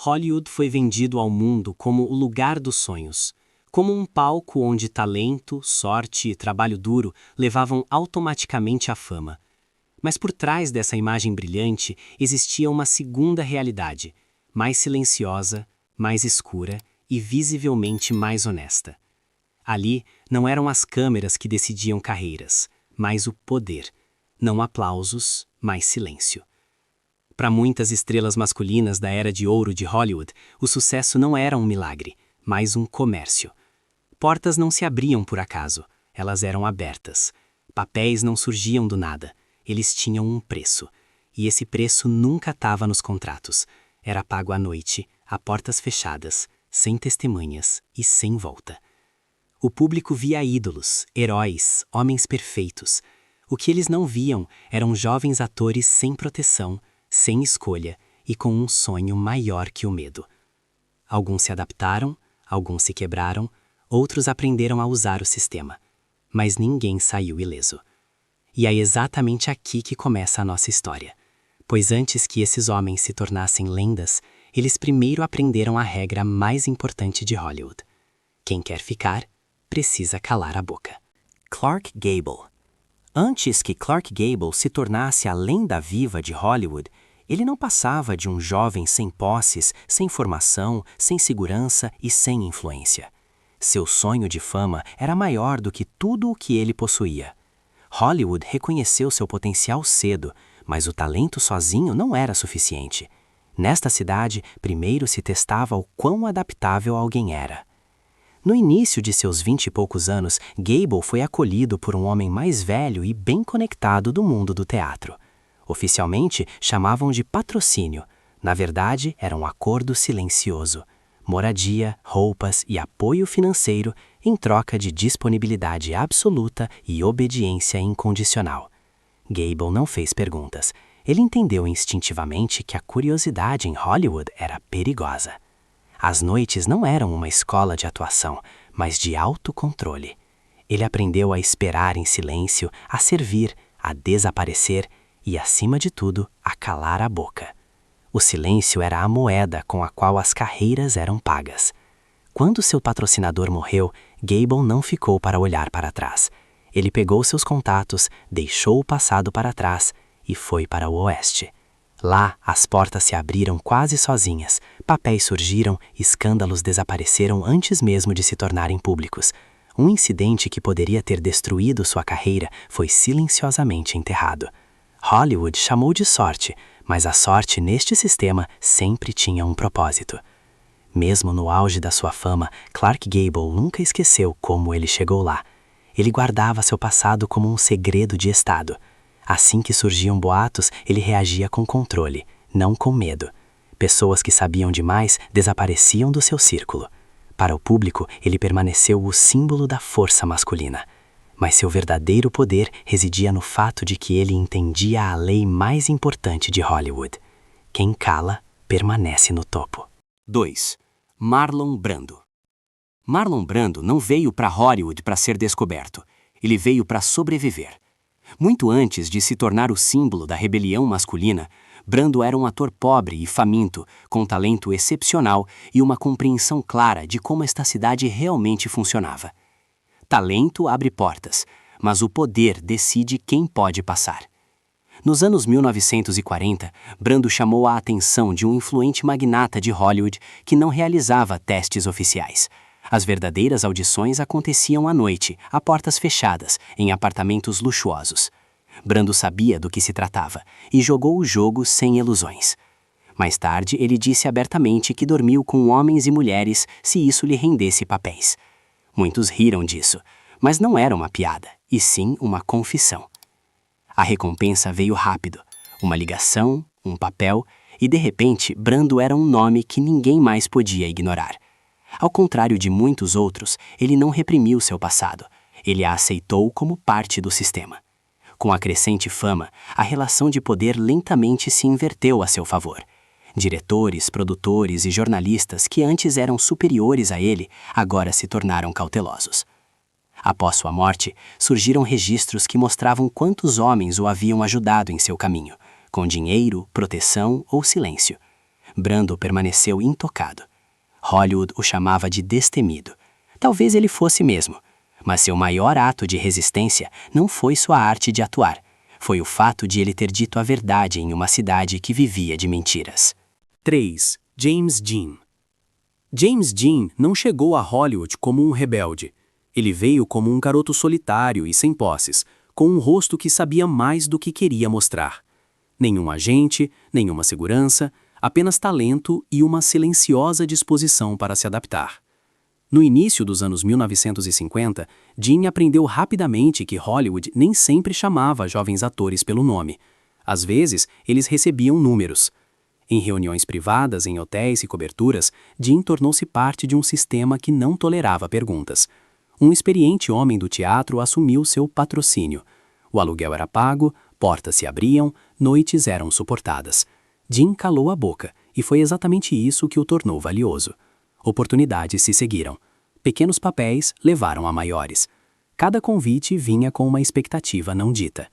Hollywood foi vendido ao mundo como o lugar dos sonhos, como um palco onde talento, sorte e trabalho duro levavam automaticamente à fama. Mas por trás dessa imagem brilhante existia uma segunda realidade, mais silenciosa, mais escura e visivelmente mais honesta. Ali não eram as câmeras que decidiam carreiras, mas o poder. Não aplausos, mas silêncio. Para muitas estrelas masculinas da era de ouro de Hollywood, o sucesso não era um milagre, mas um comércio. Portas não se abriam por acaso, elas eram abertas. Papéis não surgiam do nada, eles tinham um preço. E esse preço nunca estava nos contratos. Era pago à noite, a portas fechadas, sem testemunhas e sem volta. O público via ídolos, heróis, homens perfeitos. O que eles não viam eram jovens atores sem proteção, sem escolha e com um sonho maior que o medo. Alguns se adaptaram, alguns se quebraram, outros aprenderam a usar o sistema. Mas ninguém saiu ileso. E é exatamente aqui que começa a nossa história. Pois antes que esses homens se tornassem lendas, eles primeiro aprenderam a regra mais importante de Hollywood. Quem quer ficar, precisa calar a boca. Clark Gable. Antes que Clark Gable se tornasse a lenda viva de Hollywood, ele não passava de um jovem sem posses, sem formação, sem segurança e sem influência. Seu sonho de fama era maior do que tudo o que ele possuía. Hollywood reconheceu seu potencial cedo, mas o talento sozinho não era suficiente. Nesta cidade, primeiro se testava o quão adaptável alguém era. No início de seus 20 e poucos anos, Gable foi acolhido por um homem mais velho e bem conectado do mundo do teatro. Oficialmente, chamavam de patrocínio. Na verdade, era um acordo silencioso. Moradia, roupas e apoio financeiro em troca de disponibilidade absoluta e obediência incondicional. Gable não fez perguntas. Ele entendeu instintivamente que a curiosidade em Hollywood era perigosa. As noites não eram uma escola de atuação, mas de autocontrole. Ele aprendeu a esperar em silêncio, a servir, a desaparecer e, acima de tudo, a calar a boca. O silêncio era a moeda com a qual as carreiras eram pagas. Quando seu patrocinador morreu, Gable não ficou para olhar para trás. Ele pegou seus contatos, deixou o passado para trás e foi para o oeste. Lá, as portas se abriram quase sozinhas, papéis surgiram, escândalos desapareceram antes mesmo de se tornarem públicos. Um incidente que poderia ter destruído sua carreira foi silenciosamente enterrado. Hollywood chamou de sorte, mas a sorte neste sistema sempre tinha um propósito. Mesmo no auge da sua fama, Clark Gable nunca esqueceu como ele chegou lá. Ele guardava seu passado como um segredo de estado. Assim que surgiam boatos, ele reagia com controle, não com medo. Pessoas que sabiam demais desapareciam do seu círculo. Para o público, ele permaneceu o símbolo da força masculina. Mas seu verdadeiro poder residia no fato de que ele entendia a lei mais importante de Hollywood. Quem cala, permanece no topo. 2. Marlon Brando. Marlon Brando não veio para Hollywood para ser descoberto. Ele veio para sobreviver. Muito antes de se tornar o símbolo da rebelião masculina, Brando era um ator pobre e faminto, com talento excepcional e uma compreensão clara de como esta cidade realmente funcionava. Talento abre portas, mas o poder decide quem pode passar. Nos anos 1940, Brando chamou a atenção de um influente magnata de Hollywood que não realizava testes oficiais. As verdadeiras audições aconteciam à noite, a portas fechadas, em apartamentos luxuosos. Brando sabia do que se tratava e jogou o jogo sem ilusões. Mais tarde, ele disse abertamente que dormiu com homens e mulheres se isso lhe rendesse papéis. Muitos riram disso, mas não era uma piada, e sim uma confissão. A recompensa veio rápido, uma ligação, um papel, e de repente Brando era um nome que ninguém mais podia ignorar. Ao contrário de muitos outros, ele não reprimiu seu passado. Ele a aceitou como parte do sistema. Com a crescente fama, a relação de poder lentamente se inverteu a seu favor. Diretores, produtores e jornalistas que antes eram superiores a ele, agora se tornaram cautelosos. Após sua morte, surgiram registros que mostravam quantos homens o haviam ajudado em seu caminho, com dinheiro, proteção ou silêncio. Brando permaneceu intocado. Hollywood o chamava de destemido. Talvez ele fosse mesmo. Mas seu maior ato de resistência não foi sua arte de atuar. Foi o fato de ele ter dito a verdade em uma cidade que vivia de mentiras. 3. James Dean. James Dean não chegou a Hollywood como um rebelde. Ele veio como um garoto solitário e sem posses, com um rosto que sabia mais do que queria mostrar. Nenhum agente, nenhuma segurança, apenas talento e uma silenciosa disposição para se adaptar. No início dos anos 1950, Dean aprendeu rapidamente que Hollywood nem sempre chamava jovens atores pelo nome. Às vezes, eles recebiam números. Em reuniões privadas, em hotéis e coberturas, Dean tornou-se parte de um sistema que não tolerava perguntas. Um experiente homem do teatro assumiu seu patrocínio. O aluguel era pago, portas se abriam, noites eram suportadas. Dean calou a boca, e foi exatamente isso que o tornou valioso. Oportunidades se seguiram. Pequenos papéis levaram a maiores. Cada convite vinha com uma expectativa não dita.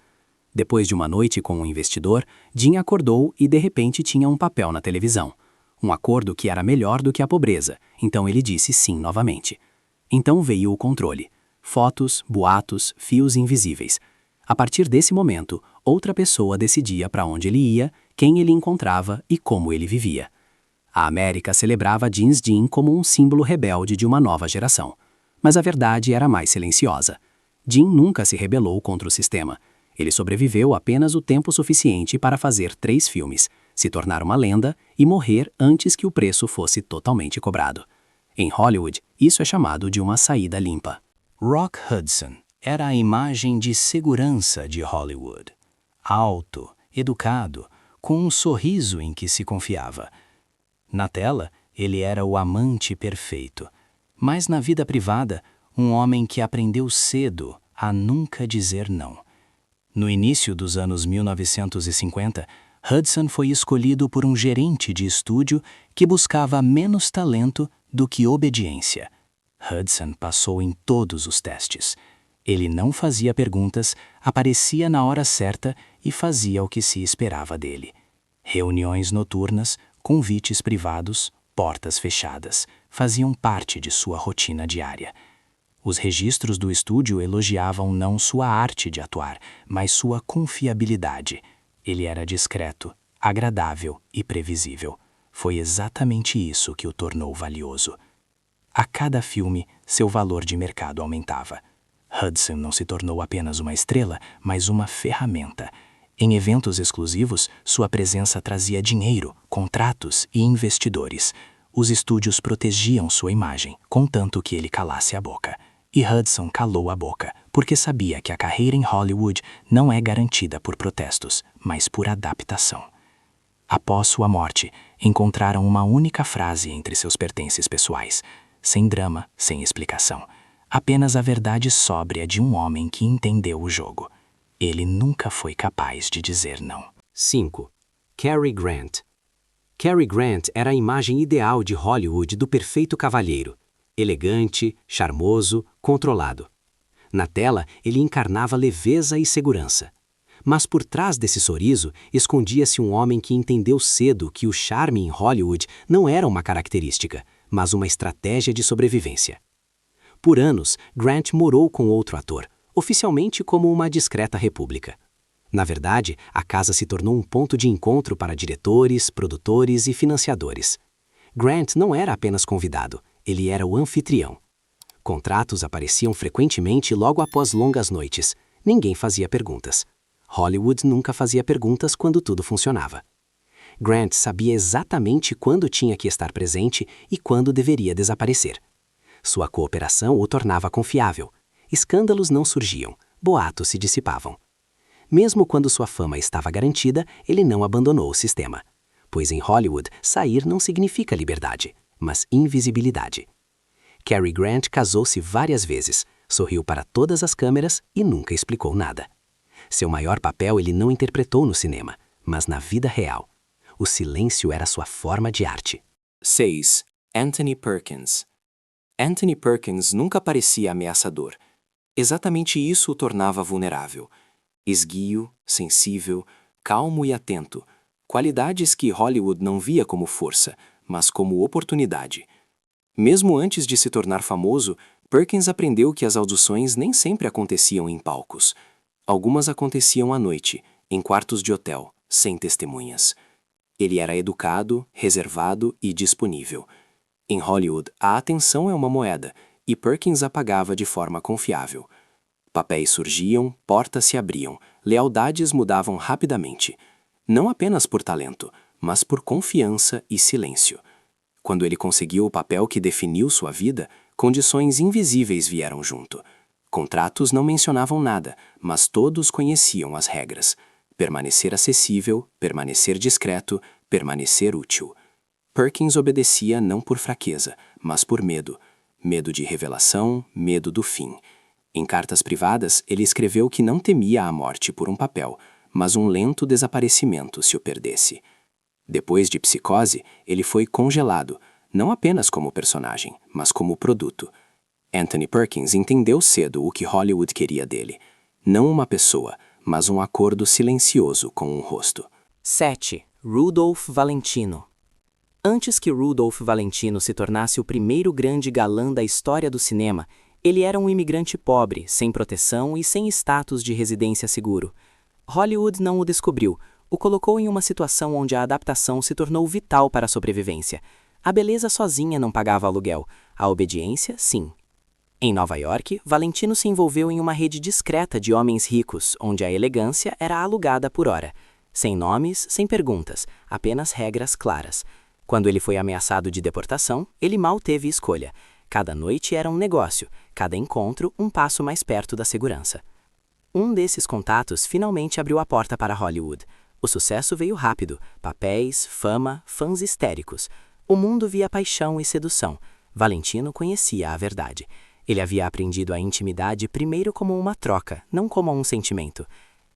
Depois de uma noite com um investidor, Dean acordou e de repente tinha um papel na televisão. Um acordo que era melhor do que a pobreza, então ele disse sim novamente. Então veio o controle. Fotos, boatos, fios invisíveis. A partir desse momento, outra pessoa decidia para onde ele ia, quem ele encontrava e como ele vivia. A América celebrava James Dean como um símbolo rebelde de uma nova geração. Mas a verdade era mais silenciosa. Dean nunca se rebelou contra o sistema. Ele sobreviveu apenas o tempo suficiente para fazer 3 filmes, se tornar uma lenda e morrer antes que o preço fosse totalmente cobrado. Em Hollywood, isso é chamado de uma saída limpa. Rock Hudson era a imagem de segurança de Hollywood. Alto, educado, com um sorriso em que se confiava. Na tela, ele era o amante perfeito, mas na vida privada, um homem que aprendeu cedo a nunca dizer não. No início dos anos 1950, Hudson foi escolhido por um gerente de estúdio que buscava menos talento do que obediência. Hudson passou em todos os testes. Ele não fazia perguntas, aparecia na hora certa e fazia o que se esperava dele. Reuniões noturnas, convites privados, portas fechadas, faziam parte de sua rotina diária. Os registros do estúdio elogiavam não sua arte de atuar, mas sua confiabilidade. Ele era discreto, agradável e previsível. Foi exatamente isso que o tornou valioso. A cada filme, seu valor de mercado aumentava. Hudson não se tornou apenas uma estrela, mas uma ferramenta. Em eventos exclusivos, sua presença trazia dinheiro, contratos e investidores. Os estúdios protegiam sua imagem, contanto que ele calasse a boca. E Hudson calou a boca, porque sabia que a carreira em Hollywood não é garantida por protestos, mas por adaptação. Após sua morte, encontraram uma única frase entre seus pertences pessoais, sem drama, sem explicação. Apenas a verdade sóbria de um homem que entendeu o jogo. Ele nunca foi capaz de dizer não. 5. Cary Grant. Cary Grant era a imagem ideal de Hollywood do perfeito cavalheiro. Elegante, charmoso, controlado. Na tela, ele encarnava leveza e segurança. Mas por trás desse sorriso, escondia-se um homem que entendeu cedo que o charme em Hollywood não era uma característica, mas uma estratégia de sobrevivência. Por anos, Grant morou com outro ator, oficialmente como uma discreta república. Na verdade, a casa se tornou um ponto de encontro para diretores, produtores e financiadores. Grant não era apenas convidado, ele era o anfitrião. Contratos apareciam frequentemente logo após longas noites. Ninguém fazia perguntas. Hollywood nunca fazia perguntas quando tudo funcionava. Grant sabia exatamente quando tinha que estar presente e quando deveria desaparecer. Sua cooperação o tornava confiável. Escândalos não surgiam, boatos se dissipavam. Mesmo quando sua fama estava garantida, ele não abandonou o sistema. Pois em Hollywood, sair não significa liberdade, mas invisibilidade. Cary Grant casou-se várias vezes, sorriu para todas as câmeras e nunca explicou nada. Seu maior papel ele não interpretou no cinema, mas na vida real. O silêncio era sua forma de arte. 6. Anthony Perkins. Anthony Perkins nunca parecia ameaçador. Exatamente isso o tornava vulnerável. Esguio, sensível, calmo e atento, qualidades que Hollywood não via como força, mas como oportunidade. Mesmo antes de se tornar famoso, Perkins aprendeu que as audições nem sempre aconteciam em palcos. Algumas aconteciam à noite, em quartos de hotel, sem testemunhas. Ele era educado, reservado e disponível. Em Hollywood, a atenção é uma moeda, e Perkins a pagava de forma confiável. Papéis surgiam, portas se abriam, lealdades mudavam rapidamente. Não apenas por talento, mas por confiança e silêncio. Quando ele conseguiu o papel que definiu sua vida, condições invisíveis vieram junto. Contratos não mencionavam nada, mas todos conheciam as regras. Permanecer acessível, permanecer discreto, permanecer útil. Perkins obedecia não por fraqueza, mas por medo. Medo de revelação, medo do fim. Em cartas privadas, ele escreveu que não temia a morte por um papel, mas um lento desaparecimento se o perdesse. Depois de Psicose, ele foi congelado, não apenas como personagem, mas como produto. Anthony Perkins entendeu cedo o que Hollywood queria dele. Não uma pessoa, mas um acordo silencioso com um rosto. 7. Rudolph Valentino. Antes que Rudolph Valentino se tornasse o primeiro grande galã da história do cinema, ele era um imigrante pobre, sem proteção e sem status de residência seguro. Hollywood não o descobriu, o colocou em uma situação onde a adaptação se tornou vital para a sobrevivência. A beleza sozinha não pagava aluguel, a obediência, sim. Em Nova York, Valentino se envolveu em uma rede discreta de homens ricos, onde a elegância era alugada por hora. Sem nomes, sem perguntas, apenas regras claras. Quando ele foi ameaçado de deportação, ele mal teve escolha. Cada noite era um negócio, cada encontro um passo mais perto da segurança. Um desses contatos finalmente abriu a porta para Hollywood. O sucesso veio rápido, papéis, fama, fãs histéricos. O mundo via paixão e sedução. Valentino conhecia a verdade. Ele havia aprendido a intimidade primeiro como uma troca, não como um sentimento.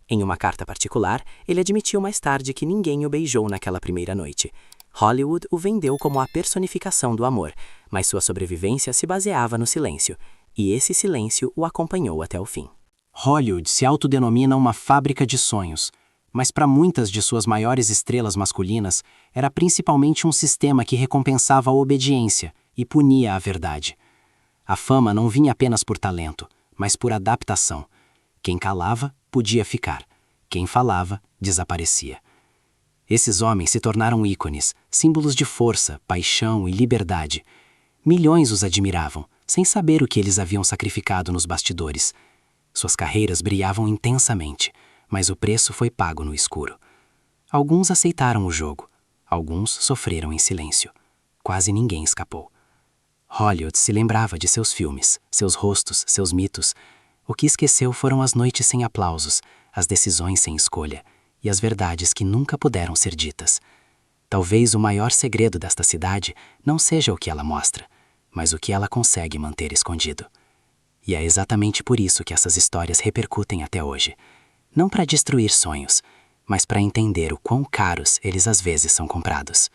Em uma carta particular, ele admitiu mais tarde que ninguém o beijou naquela primeira noite. Hollywood o vendeu como a personificação do amor, mas sua sobrevivência se baseava no silêncio, e esse silêncio o acompanhou até o fim. Hollywood se autodenomina uma fábrica de sonhos, mas para muitas de suas maiores estrelas masculinas, era principalmente um sistema que recompensava a obediência e punia a verdade. A fama não vinha apenas por talento, mas por adaptação. Quem calava, podia ficar. Quem falava, desaparecia. Esses homens se tornaram ícones, símbolos de força, paixão e liberdade. Milhões os admiravam, sem saber o que eles haviam sacrificado nos bastidores. Suas carreiras brilhavam intensamente, mas o preço foi pago no escuro. Alguns aceitaram o jogo, alguns sofreram em silêncio. Quase ninguém escapou. Hollywood se lembrava de seus filmes, seus rostos, seus mitos. O que esqueceu foram as noites sem aplausos, as decisões sem escolha e as verdades que nunca puderam ser ditas. Talvez o maior segredo desta cidade não seja o que ela mostra, mas o que ela consegue manter escondido. E é exatamente por isso que essas histórias repercutem até hoje. Não para destruir sonhos, mas para entender o quão caros eles às vezes são comprados.